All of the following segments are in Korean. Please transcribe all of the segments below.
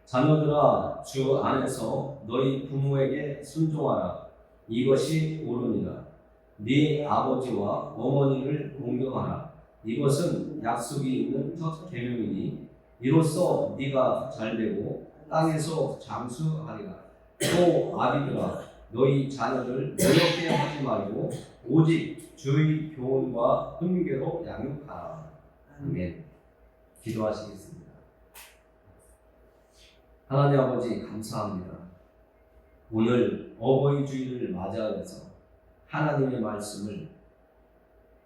자녀들아, 주 안에서 너희 부모에게 순종하라. 이것이 옳으니라. 네 아버지와 어머니를 공경하라. 이것은 약속이 있는 첫 계명이니 이로써 네가 잘되고 땅에서 장수하리라. 또 아비들아, 너희 자녀들 노엽게 하지 말고 오직 주의 교훈과 훈계로 양육하라. 아멘. 기도하시겠습니다. 하나님 아버지, 감사합니다. 오늘 어버이 주일을 맞이하면서 하나님의 말씀을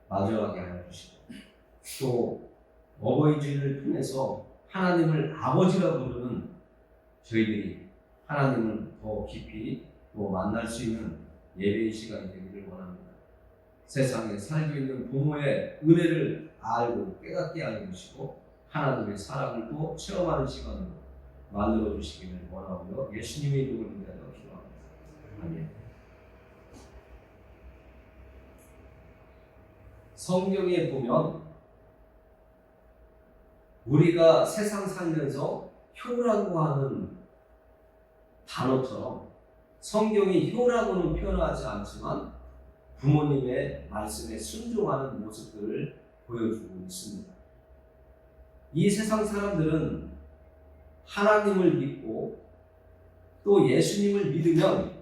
마주하게 하여 주시고, 또 어버이 주일을 통해서 하나님을 아버지라 부르는 저희들이 하나님을 더 깊이 또 만날 수 있는 예배의 시간이 되기를 원합니다. 세상에 살고 있는 부모의 은혜를 알고 깨닫게 하여 주시고, 하나님의 사랑을 또 체험하는 시간으로 만들어 주시기를 원하고요. 예수님의 이름을 위하여 기도합니다. 아멘. 성경에 보면 우리가 세상 살면서 효라고 하는 단어처럼 성경이 효라고는 표현하지 않지만 부모님의 말씀에 순종하는 모습들을 보여주고 있습니다. 이 세상 사람들은 하나님을 믿고 또 예수님을 믿으면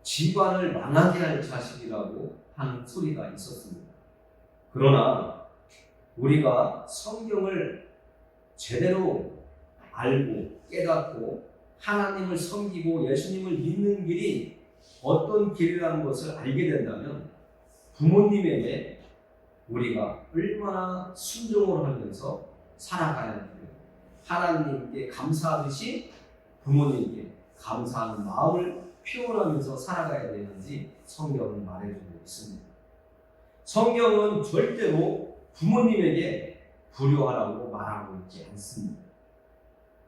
집안을 망하게 할 자식이라고 하는 소리가 있었습니다. 그러나 우리가 성경을 제대로 알고 깨닫고 하나님을 섬기고 예수님을 믿는 길이 어떤 길이라는 것을 알게 된다면 부모님에게 우리가 얼마나 순종을 하면서 살아가야 하는지, 하나님께 감사하듯이 부모님께 감사하는 마음을 표현하면서 살아가야 되는지 성경은 말해주고 있습니다. 성경은 절대로 부모님에게 불효하라고 말하고 있지 않습니다.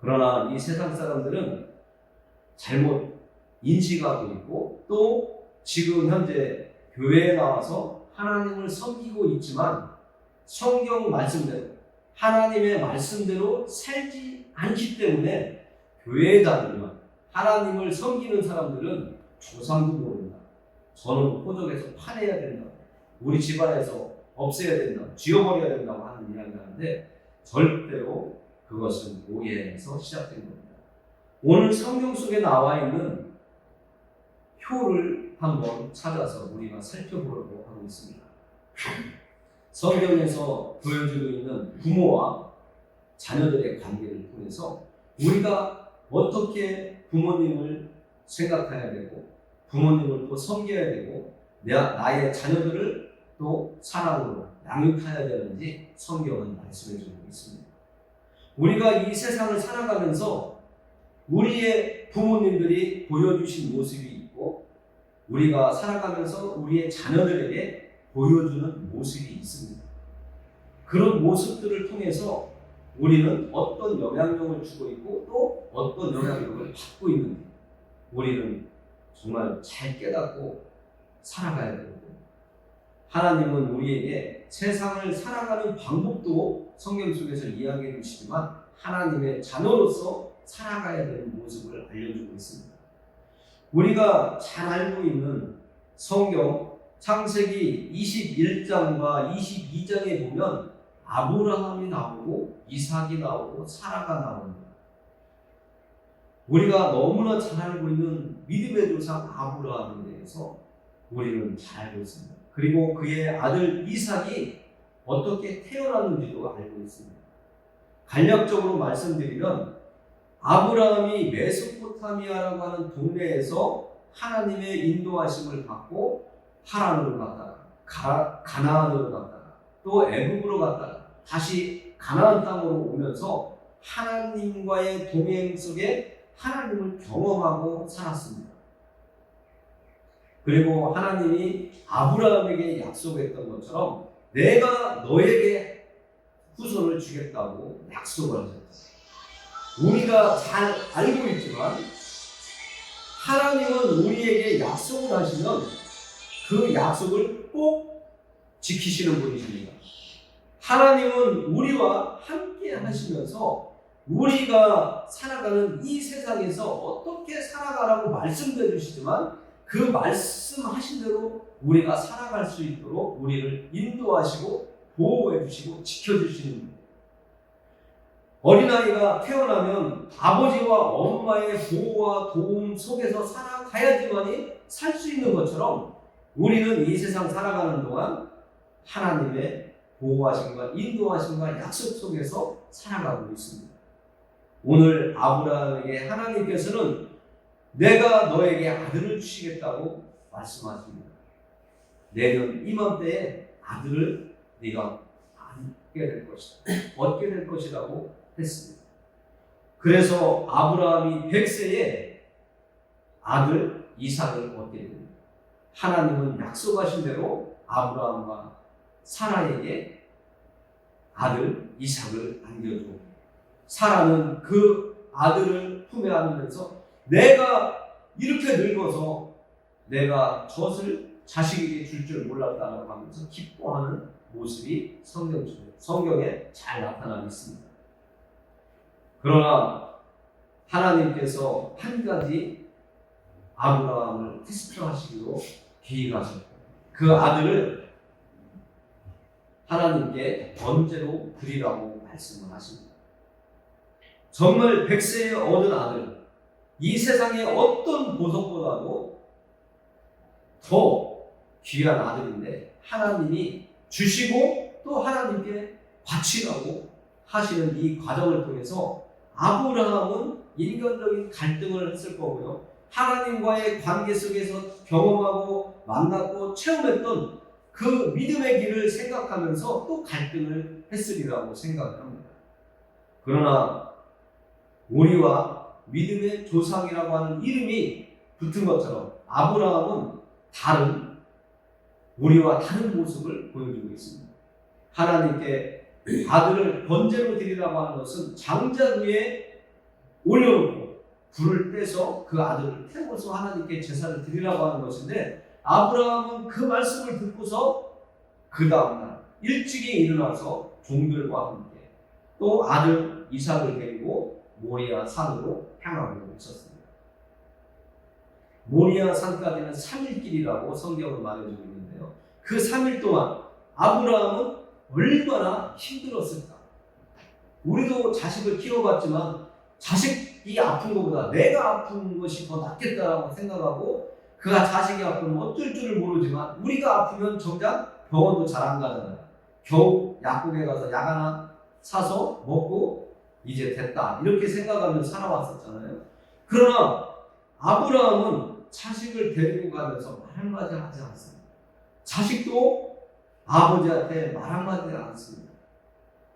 그러나 이 세상 사람들은 잘못 인식하고 있고 또 지금 현재 교회에 나와서 하나님을 섬기고 있지만 성경 말씀대로 하나님의 말씀대로 살지 않기 때문에 교회에 다니면 하나님을 섬기는 사람들은 조상도 모른다. 저는 호적에서 파내야 된다. 우리 집안에서 없애야 된다. 지워버려야 된다고 하는 이야기를 하는데 절대로 그것은 오해에서 시작된 겁니다. 오늘 성경 속에 나와 있는 효를 한번 찾아서 우리가 살펴보려고 하고 있습니다. 성경에서 보여주고 있는 부모와 자녀들의 관계를 통해서 우리가 어떻게 부모님을 생각해야 되고 부모님을 또 섬겨야 되고 나의 자녀들을 또 사랑으로 양육해야 되는지 성경은 말씀해 주고 있습니다. 우리가 이 세상을 살아가면서 우리의 부모님들이 보여주신 모습이 있고 우리가 살아가면서 우리의 자녀들에게 보여주는 모습이 있습니다. 그런 모습들을 통해서 우리는 어떤 영향력을 주고 있고 또 어떤 영향력을 받고 있는지 우리는 정말 잘 깨닫고 살아가야 되거든요. 하나님은 우리에게 세상을 살아가는 방법도 성경 속에서 이야기해 주시지만 하나님의 자녀로서 살아가야 되는 모습을 알려주고 있습니다. 우리가 잘 알고 있는 성경 창세기 21장과 22장에 보면 아브라함이 나오고 이삭이 나오고 사라가 나옵니다. 우리가 너무나 잘 알고 있는 믿음의 조상 아브라함에 대해서 우리는 잘 알고 있습니다. 그리고 그의 아들 이삭이 어떻게 태어났는지도 알고 있습니다. 간략적으로 말씀드리면 아브라함이 메소포타미아라고 하는 동네에서 하나님의 인도하심을 받고 하란으로 갔다가 가나안으로 갔다가 또 애굽으로 갔다가 다시 가나안 땅으로 오면서 하나님과의 동행 속에 하나님을 경험하고 살았습니다. 그리고 하나님이 아브라함에게 약속했던 것처럼 내가 너에게 후손을 주겠다고 약속을 하셨어요. 우리가 잘 알고 있지만 하나님은 우리에게 약속을 하시면 그 약속을 꼭 지키시는 분이십니다. 하나님은 우리와 함께 하시면서 우리가 살아가는 이 세상에서 어떻게 살아가라고 말씀도 해주시지만 그 말씀하신 대로 우리가 살아갈 수 있도록 우리를 인도하시고 보호해 주시고 지켜주시는 분. 어린아이가 태어나면 아버지와 엄마의 보호와 도움 속에서 살아가야지만이 살 수 있는 것처럼 우리는 이 세상 살아가는 동안 하나님의 보호하심과 인도하심과 약속 속에서 살아가고 있습니다. 오늘 아브라함에게 하나님께서는 내가 너에게 아들을 주시겠다고 말씀하십니다. 내년 이맘때에 아들을 네가 얻게 될 것이다. 얻게 될 것이라고 했습니다. 그래서 아브라함이 100세에 아들 이삭을 얻게 됩니다. 하나님은 약속하신 대로 아브라함과 사라에게 아들 이삭을 안겨주고 사라는 그 아들을 품에 안으면서 내가 이렇게 늙어서 내가 젖을 자식에게 줄 줄 몰랐다라고 하면서 기뻐하는 모습이 성경에 잘 나타나고 있습니다. 그러나 하나님께서 한 가지 아브라함을 테스트하시기로 계획하셨고 그 아들을 하나님께 번제로 드리라고 말씀을 하십니다. 정말 100세에 얻은 아들, 이 세상의 어떤 보석보다도 더 귀한 아들인데 하나님이 주시고 또 하나님께 바치라고 하시는 이 과정을 통해서 아브라함은 인간적인 갈등을 했을 거고요. 하나님과의 관계 속에서 경험하고 만났고 체험했던 그 믿음의 길을 생각하면서 또 갈등을 했으리라고 생각을 합니다. 그러나 우리와 믿음의 조상이라고 하는 이름이 붙은 것처럼 아브라함은 우리와 다른 모습을 보여주고 있습니다. 하나님께 아들을 번제로 드리라고 하는 것은 장작 위에 올려놓고 불을 떼서 그 아들을 태워서 하나님께 제사를 드리라고 하는 것인데 아브라함은 그 말씀을 듣고서 그 다음날 일찍이 일어나서 종들과 함께 또 아들 이삭을 데리고 모리아 산으로 향하고 있었습니다. 모리아 산까지는 3일 길이라고 성경은 말해주고 있는데요. 그 3일 동안 아브라함은 얼마나 힘들었을까. 우리도 자식을 키워봤지만 자식이 아픈 것보다 내가 아픈 것이 더 낫겠다라고 생각하고 그가 자식이 아프면 어쩔 줄을 모르지만 우리가 아프면 정작 병원도 잘 안 가잖아요. 겨우 약국에 가서 약 하나 사서 먹고 이제 됐다 이렇게 생각하며 살아왔었잖아요. 그러나 아브라함은 자식을 데리고 가면서 말 한마디 하지 않습니다. 자식도 아버지한테 말 한마디 않습니다.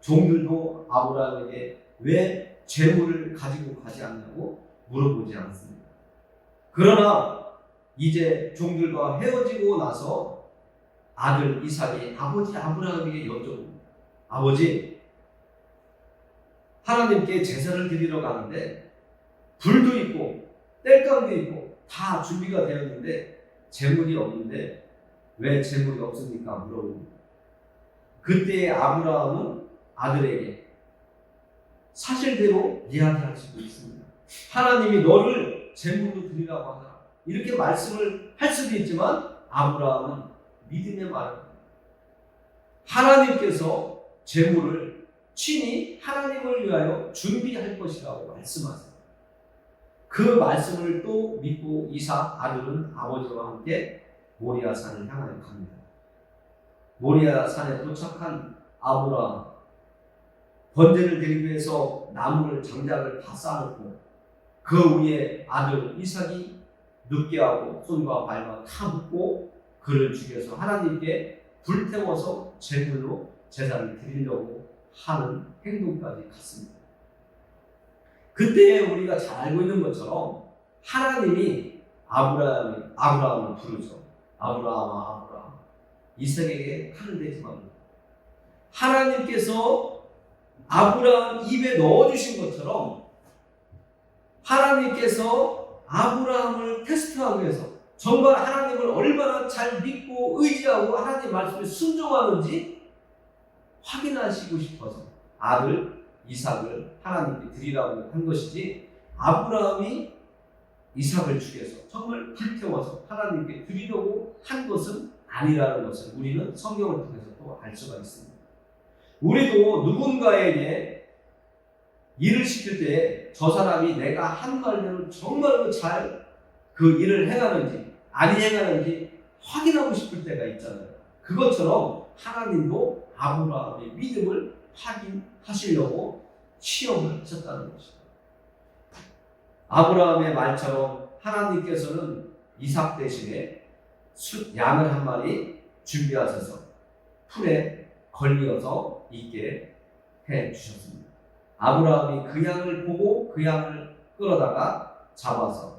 종들도 아브라함에게 왜 재물을 가지고 가지 않냐고 물어보지 않습니다. 그러나 이제 종들과 헤어지고 나서 아들 이삭이 아버지 아브라함에게 여쭤봅니다. 아버지, 하나님께 제사를 드리러 가는데 불도 있고 땔감도 있고 다 준비가 되었는데 재물이 없는데 왜 재물이 없습니까? 물어봅니다. 그때 아브라함은 아들에게 사실대로 이야기할 수도 있습니다. 하나님이 너를 재물로 드리라고 하더라. 이렇게 말씀을 할 수도 있지만 아브라함은 믿음의 말을 합니다. 하나님께서 재물을 친히 하나님을 위하여 준비할 것이라고 말씀하세요. 그 말씀을 또 믿고 이삭 아들은 아버지와 함께 모리아 산을 향하여 갑니다. 모리아 산에 도착한 아브라함, 번제를 드리기 위해서 나무를 장작을 다 쌓아놓고 그 위에 아들 이삭이 눕게 하고 손과 발과 다 묶고 그를 죽여서 하나님께 불태워서 제물로 제사를 드리려고 하는 행동까지 갔습니다. 그때 우리가 잘 알고 있는 것처럼 하나님이 아브라함을 부르죠. 아브라함아, 아브라함, 이삭에게 칼을 대지 말라. 하나님께서 아브라함 입에 넣어주신 것처럼 하나님께서 아브라함을 테스트하기 위해서 정말 하나님을 얼마나 잘 믿고 의지하고 하나님 말씀에 순종하는지 확인하시고 싶어서 아들 이삭을 하나님께 드리라고 한 것이지, 아브라함이 이삭을 죽여서 정말 불태워서 하나님께 드리려고 한 것은 아니라는 것을 우리는 성경을 통해서 또 알 수가 있습니다. 우리도 누군가에게 일을 시킬 때 저 사람이 내가 한 말대로 정말로 잘 그 일을 행하는지 아니 행하는지 확인하고 싶을 때가 있잖아요. 그것처럼 하나님도 아브라함의 믿음을 확인하시려고 시험을 하셨다는 것입니다. 아브라함의 말처럼 하나님께서는 이삭 대신에 양을 한 마리 준비하셔서 풀에 걸려서 있게 해 주셨습니다. 아브라함이 그 양을 보고 그 양을 끌어다가 잡아서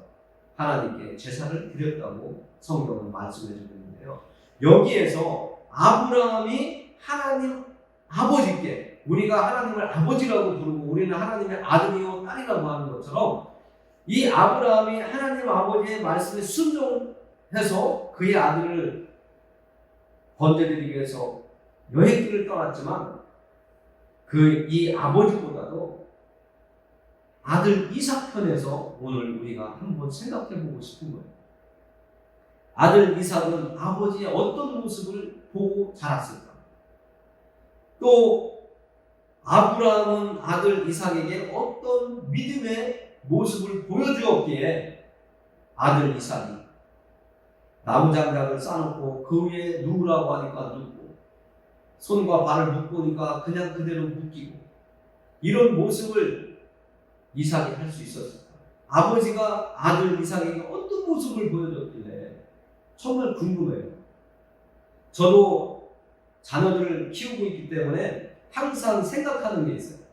하나님께 제사를 드렸다고 성경은 말씀해 주고 있는데요. 여기에서 아브라함이 하나님 아버지께, 우리가 하나님을 아버지라고 부르고 우리는 하나님의 아들이요 딸이라고 하는 것처럼, 이 아브라함이 하나님 아버지의 말씀에 순종해서 그의 아들을 번제드리기 위해서 여행길을 떠났지만 이 아버지보다도 아들 이삭 편에서 오늘 우리가 한번 생각해보고 싶은 거예요. 아들 이삭은 아버지의 어떤 모습을 보고 자랐을까? 또 아브라함은 아들 이삭에게 어떤 믿음의 모습을 보여주었기에 아들 이삭이 나무장작을 쌓아놓고 그 위에 누우라고 하니까 눕고, 손과 발을 묶으니까 그냥 그대로 묶이고, 이런 모습을 이삭이 할 수 있었을까? 아버지가 아들 이삭에게 어떤 모습을 보여줬길래 정말 궁금해요. 저도 자녀들을 키우고 있기 때문에 항상 생각하는 게 있어요.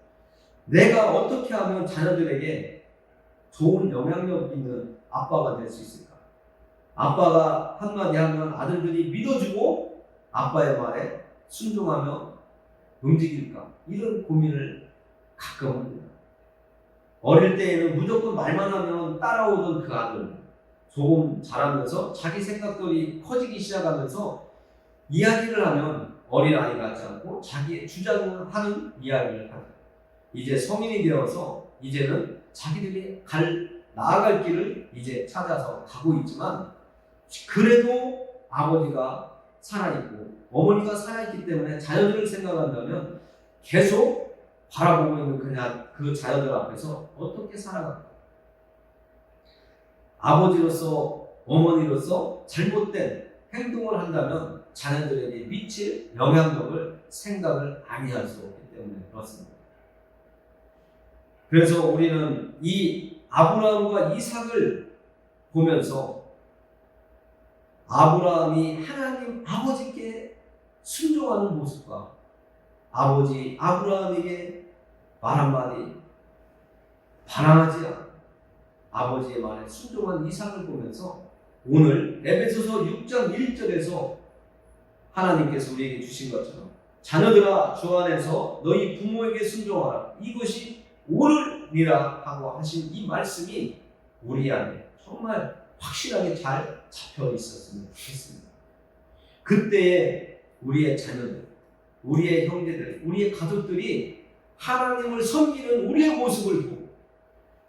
내가 어떻게 하면 자녀들에게 좋은 영향력 있는 아빠가 될 수 있을까? 아빠가 한마디 하면 아들들이 믿어주고 아빠의 말에 순종하며 움직일까? 이런 고민을 가끔 합니다. 어릴 때에는 무조건 말만 하면 따라오던 그 아들, 조금 자라면서 자기 생각들이 커지기 시작하면서 이야기를 하면 어린아이 같지 않고 자기의 주장을 하는 이야기를 하죠. 이제 성인이 되어서 이제는 자기들이 나아갈 길을 이제 찾아서 가고 있지만, 그래도 아버지가 살아있고 어머니가 살아있기 때문에 자녀들을 생각한다면 계속 바라보고 있는 그냥 그 자녀들 앞에서 어떻게 살아갈까? 아버지로서 어머니로서 잘못된 행동을 한다면 자녀들에게 미칠 영향력을 생각을 아니할 수 없기 때문에 그렇습니다. 그래서 우리는 이 아브라함과 이삭을 보면서 아브라함이 하나님 아버지께 순종하는 모습과 아버지 아브라함에게 말 한마디 반항하지 않고 아버지의 말에 순종한 이삭을 보면서 오늘 에베소서 6장 1절에서 하나님께서 우리에게 주신 것처럼 자녀들아 주 안에서 너희 부모에게 순종하라, 이것이 옳으리라 하고 하신 이 말씀이 우리 안에 정말 확실하게 잘 잡혀 있었으면 좋겠습니다. 그때에 우리의 자녀들, 우리의 형제들, 우리의 가족들이 하나님을 섬기는 우리의 모습을 보고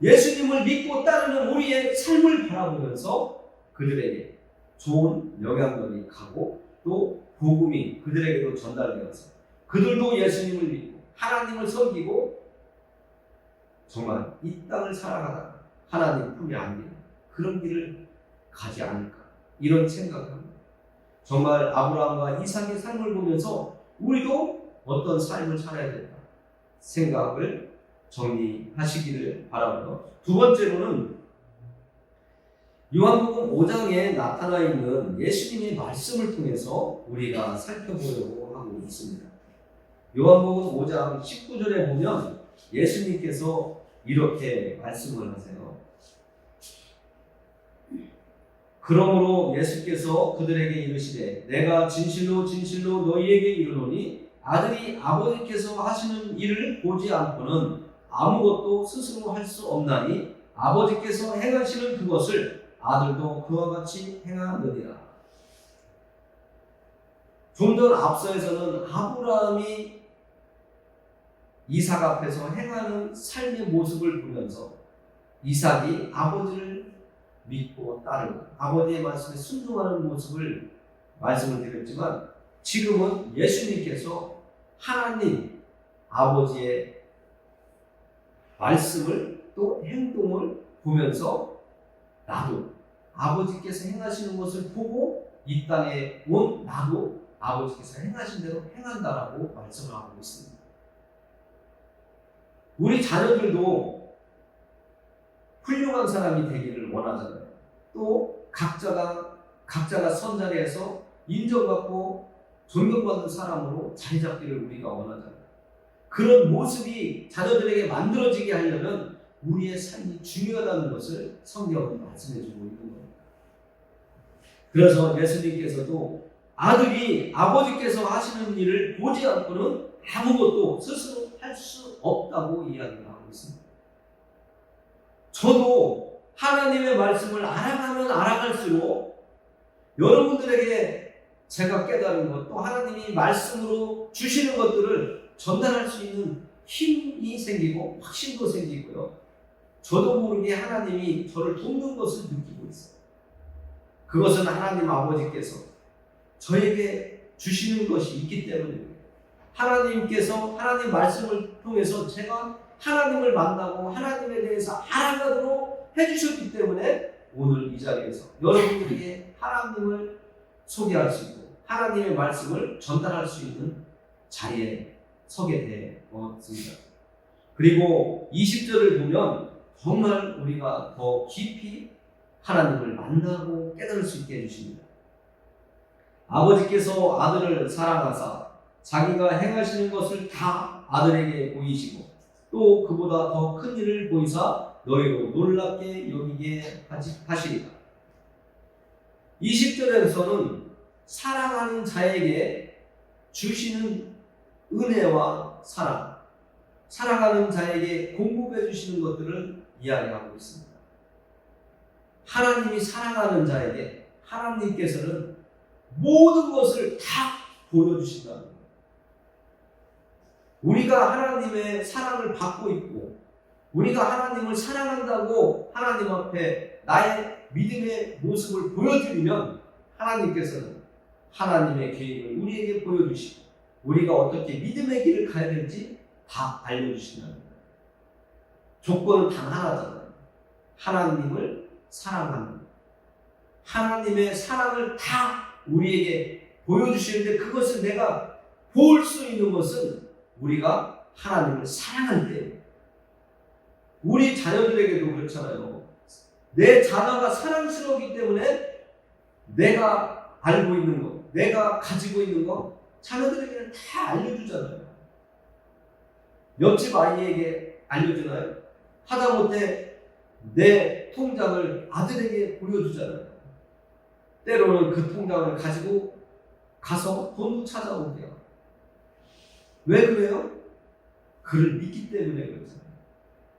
예수님을 믿고 따르는 우리의 삶을 바라보면서 그들에게 좋은 영향력이 가고 또 복음이 그들에게도 전달되어서 그들도 예수님을 믿고 하나님을 섬기고 정말 이 땅을 살아가다가 하나님 품에 안기는 그런 길을 가지 않을까, 이런 생각을 합니다. 정말 아브라함과 이삭의 삶을 보면서 우리도 어떤 삶을 살아야 된다 생각을 정리하시기를 바라고요. 두 번째로는 요한복음 5장에 나타나 있는 예수님의 말씀을 통해서 우리가 살펴보려고 하고 있습니다. 요한복음 5장 19절에 보면 예수님께서 이렇게 말씀을 하세요. 그러므로 예수께서 그들에게 이르시되 내가 진실로 진실로 너희에게 이르노니 아들이 아버지께서 하시는 일을 보지 않고는 아무것도 스스로 할 수 없나니 아버지께서 행하시는 그것을 아들도 그와 같이 행하느니라. 좀 전 앞서에서는 아브라함이 이삭 앞에서 행하는 삶의 모습을 보면서 이삭이 아버지를 믿고 따르고 아버지의 말씀에 순종하는 모습을 말씀을 드렸지만, 지금은 예수님께서 하나님 아버지의 말씀을 또 행동을 보면서 나도 아버지께서 행하시는 것을 보고 이 땅에 온 나도 아버지께서 행하신 대로 행한다라고 말씀을 하고 있습니다. 우리 자녀들도 훌륭한 사람이 되기를 원하잖아요. 또 각자가 선 자리에서 인정받고 존경받는 사람으로 자리 잡기를 우리가 원하잖아요. 그런 모습이 자녀들에게 만들어지게 하려면 우리의 삶이 중요하다는 것을 성경은 말씀해주고 있는 겁니다. 그래서 예수님께서도 아들이 아버지께서 하시는 일을 보지 않고는 아무것도 스스로 할 수 없다고 이야기를 하고 있습니다. 저도 하나님의 말씀을 알아가면 알아갈수록 여러분들에게 제가 깨달은 것, 또 하나님이 말씀으로 주시는 것들을 전달할 수 있는 힘이 생기고 확신도 생기고요. 저도 모르게 하나님이 저를 돕는 것을 느끼고 있어요. 그것은 하나님 아버지께서 저에게 주시는 것이 있기 때문입니다. 하나님께서 하나님 말씀을 통해서 제가 하나님을 만나고 하나님에 대해서 알아가도록 해주셨기 때문에 오늘 이 자리에서 여러분들에게 하나님을 소개할 수 있고 하나님의 말씀을 전달할 수 있는 자리에 서게 되었습니다. 그리고 20절을 보면 정말 우리가 더 깊이 하나님을 만나고 깨달을 수 있게 해주십니다. 아버지께서 아들을 사랑하사 자기가 행하시는 것을 다 아들에게 보이시고 또 그보다 더 큰 일을 보이사 너희로 놀랍게 여기게 하시리라. 20절에서는 사랑하는 자에게 주시는 은혜와 사랑하는 자에게 공급해 주시는 것들을 이야기하고 있습니다. 하나님이 사랑하는 자에게 하나님께서는 모든 것을 다 보여주신다는 거예요. 우리가 하나님의 사랑을 받고 있고 우리가 하나님을 사랑한다고 하나님 앞에 나의 믿음의 모습을 보여드리면 하나님께서는 하나님의 계획을 우리에게 보여주시고 우리가 어떻게 믿음의 길을 가야 될지 다 알려주신다는 거예요. 조건은 단 하나잖아요. 하나님을 사랑하는 거예요. 하나님의 사랑을 다 우리에게 보여주시는데 그것을 내가 볼 수 있는 것은 우리가 하나님을 사랑할 때, 우리 자녀들에게도 그렇잖아요. 내 자녀가 사랑스러우기 때문에 내가 알고 있는 것, 내가 가지고 있는 것 자녀들에게는 다 알려주잖아요. 옆집 아이에게 알려주나요? 하다못해 내 통장을 아들에게 보여주잖아요. 때로는 그 통장을 가지고 가서 돈 찾아오게요. 왜 그래요? 그를 믿기 때문에 그렇잖아요.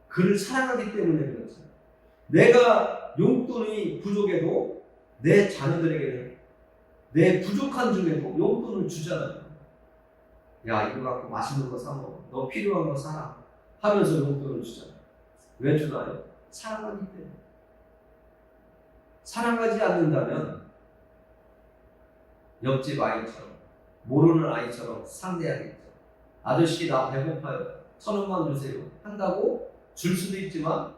그를 사랑하기 때문에 그렇잖아요. 내가 용돈이 부족해도 내 자녀들에게는 내 부족한 중에도 용돈을 주잖아요. 야, 이거 갖고 맛있는 거 사 먹어. 너 필요한 거 사라. 하면서 용돈을 주잖아요. 왜 주나요? 사랑하기 때문에. 사랑하지 않는다면 옆집 아이처럼, 모르는 아이처럼 상대하겠죠. 아저씨 나 배고파요. 1,000원만 주세요. 한다고 줄 수도 있지만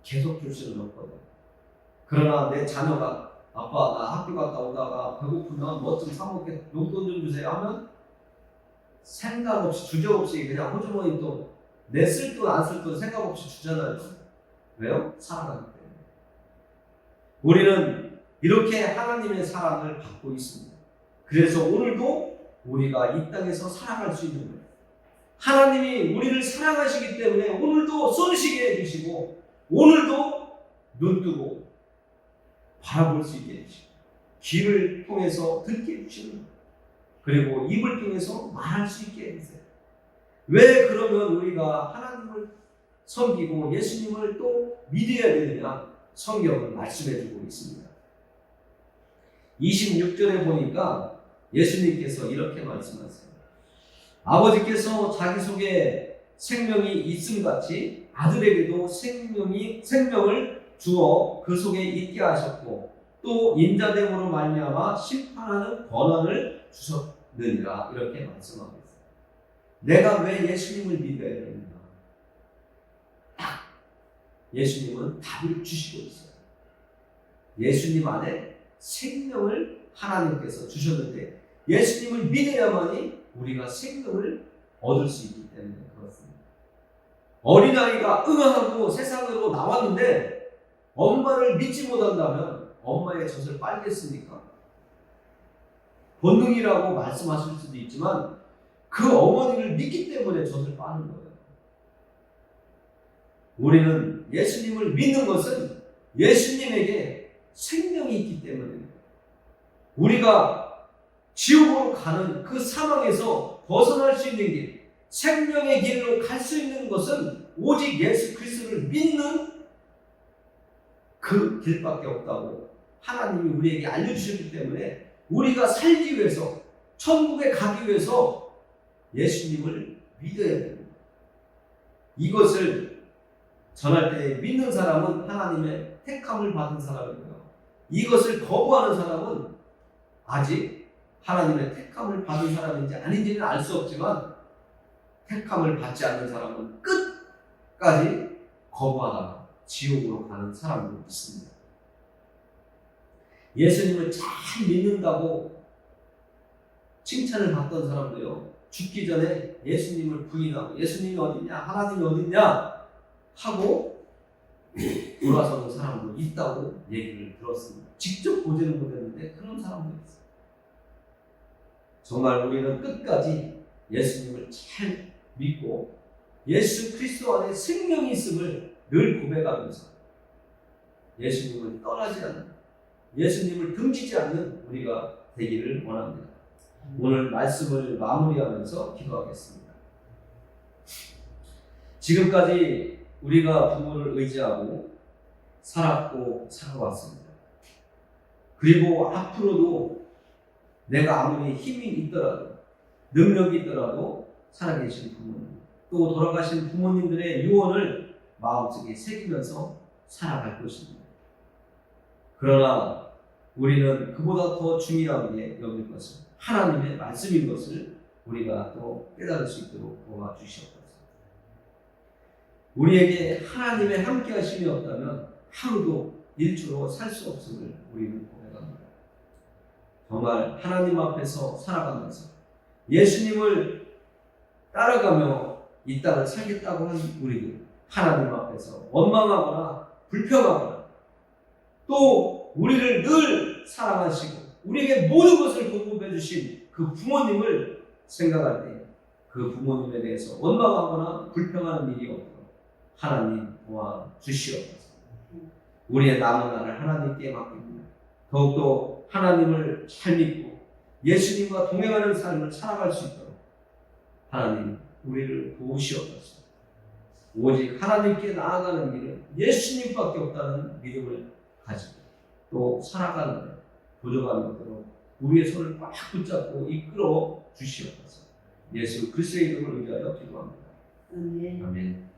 계속 줄 수는 없거든요. 그러나 내 자녀가 아빠 나 학교 갔다 오다가 배고프면 뭐 좀 사 먹게 용돈 좀 주세요 하면 생각 없이 주저없이 그냥 호주머니 또 내 쓸 돈 안 쓸 돈 생각 없이 주잖아요. 왜요? 사랑하기 때문에. 우리는 이렇게 하나님의 사랑을 받고 있습니다. 그래서 오늘도 우리가 이 땅에서 살아갈 수 있는 거예요. 하나님이 우리를 사랑하시기 때문에 오늘도 손쉬게 해주시고 오늘도 눈 뜨고 바라볼 수 있게 해주시고 귀를 통해서 듣게 해주시는 거예요. 그리고 입을 통해서 말할 수 있게 해주세요. 왜 그러면 우리가 하나님을 섬기고 예수님을 또 믿어야 되느냐? 성경은 말씀해주고 있습니다. 26절에 보니까 예수님께서 이렇게 말씀하세요. 아버지께서 자기 속에 생명이 있음 같이 아들에게도 생명을 주어 그 속에 있게 하셨고 또 인자됨으로 말미암아 심판하는 권한을 주셨느니라 이렇게 말씀하고 있어요. 내가 왜 예수님을 믿어야 되는가? 딱 예수님은 답을 주시고 있어요. 예수님 안에 생명을 하나님께서 주셨는데 예수님을 믿어야만이 우리가 생명을 얻을 수 있기 때문에 그렇습니다. 어린아이가 응하고 세상으로 나왔는데 엄마를 믿지 못한다면 엄마의 젖을 빨겠습니까? 본능이라고 말씀하실 수도 있지만 그 어머니를 믿기 때문에 젖을 빠는 거예요. 우리는 예수님을 믿는 것은 예수님에게 생명이 있기 때문입니다. 우리가 지옥으로 가는 그 상황에서 벗어날 수 있는 길, 생명의 길로 갈 수 있는 것은 오직 예수 그리스도를 믿는 그 길밖에 없다고 하나님이 우리에게 알려주셨기 때문에 우리가 살기 위해서 천국에 가기 위해서 예수님을 믿어야 됩니다. 이것을 전할 때 믿는 사람은 하나님의 택함을 받은 사람이고요. 이것을 거부하는 사람은 아직 하나님의 택함을 받은 사람인지 아닌지는 알 수 없지만 택함을 받지 않는 사람은 끝까지 거부하다가 지옥으로 가는 사람도 있습니다. 예수님을 잘 믿는다고 칭찬을 받던 사람도요, 죽기 전에 예수님을 부인하고 예수님이 어딨냐, 하나님이 어딨냐 하고 돌아서는 사람도 있다고 얘기를 들었습니다. 직접 보지는 못했는데 그런 사람도 있어요. 정말 우리는 끝까지 예수님을 잘 믿고 예수 그리스도 안에 생명이 있음을 늘 고백하면서 예수님을 떠나지 않는, 예수님을 등지지 않는 우리가 되기를 원합니다. 오늘 말씀을 마무리하면서 기도하겠습니다. 지금까지 우리가 부모를 의지하고 살았고 살아왔습니다. 그리고 앞으로도 내가 아무리 힘이 있더라도 능력이 있더라도 살아계신 부모님 또 돌아가신 부모님들의 유언을 마음속에 새기면서 살아갈 것입니다. 그러나 우리는 그보다 더 중요하게 여길 것은 하나님의 말씀인 것을 우리가 또 깨달을 수 있도록 도와주시옵소서. 우리에게 하나님의 함께 하심이 없다면 하루도 일초로 살 수 없음을 우리는 고백합니다. 정말 하나님 앞에서 살아가면서 예수님을 따라가며 이 땅을 살겠다고 한 우리들, 하나님 앞에서 원망하거나 불평하거나 또 우리를 늘 사랑하시고 우리에게 모든 것을 공급해 주신 그 부모님을 생각할 때 그 부모님에 대해서 원망하거나 불평하는 일이 없도록 하나님 도와주시옵소서. 우리의 남은 날을 하나님께 맡깁니다. 더욱더 하나님을 잘 믿고 예수님과 동행하는 삶을 살아갈 수 있도록 하나님 우리를 도우시옵소서. 오직 하나님께 나아가는 길은 예수님밖에 없다는 믿음을 가지고 또 살아가는 데 도전하는 것으로 우리의 손을 꽉 붙잡고 이끌어 주시옵소서. 예수 그리스도의 이름을 의지하여 기도합니다. 아멘.